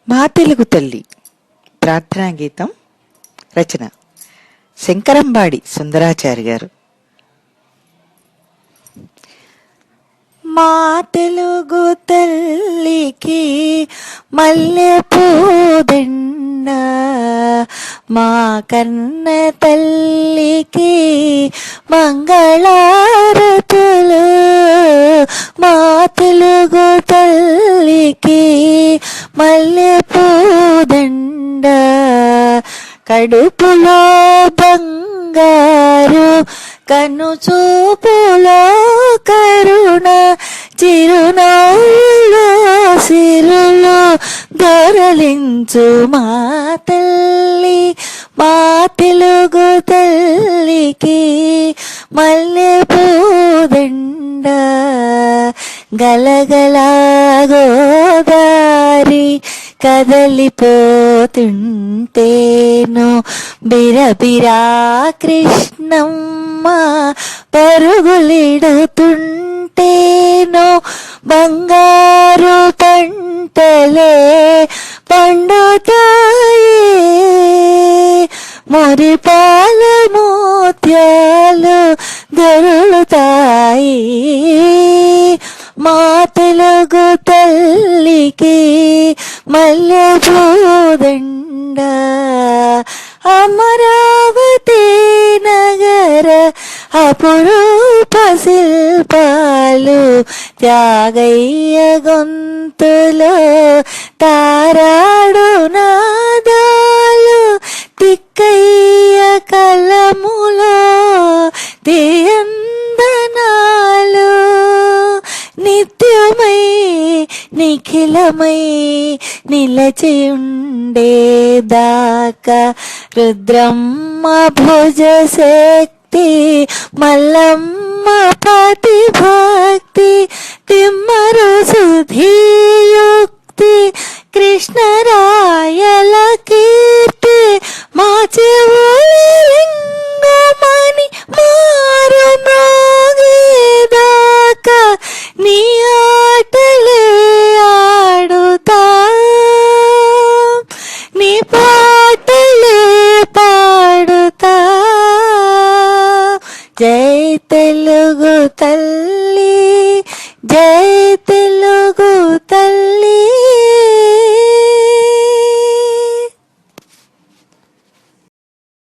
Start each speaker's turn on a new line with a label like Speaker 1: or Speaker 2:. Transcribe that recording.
Speaker 1: మా తెలుగు తల్లి ప్రార్థనా గీతం రచన శంకరంబాడి సుందరాచారి గారు. మా తెలుగు తల్లికి మల్లె పూదండ, మా కన్న తల్లికి మంగళారతులు. మా తెలుగు తల్లికి మల్లె పూదండ, కడుపులో బంగారు కను చూపులో కరుణ, చిరునవ్వులో సిరులు దొరలించు మా తల్లి. మా తెలుగు తల్లికి మల్లె పూదండ. గలగల గోదారి కదలిపోతుంటేను, బిరబిరా కృష్ణమ్మ పరుగులిడుతుంటేను, బంగారు పంటలే పండుతాయి, మురిపాల మోత్యాలు దొరుకుతాయి. మా తెలుగు తల్లికి మల్లె పూదండ. అమరావతి నగర అపురూప శిల్పాలు, త్యాగయ్య గొంతులో తారాడు నాదాలు, తిక్కయ్య కలములో తీయందనాలు, నిత్యమై నిఖిలమై నిలచి ఉండేదాకా రుద్రమ్మ భుజ శక్తి, మల్లమ్మ పతి భక్తి, తిమ్మరు సుధీయుక్తి, కృష్ణరాయల కీర్తి, మా చెవులింగమని మారు మ్రోగేదాకా నీ ఆటలే ఆడుతా, నీ పాటలే పాడుతా. జై తెలుగు తల్లి.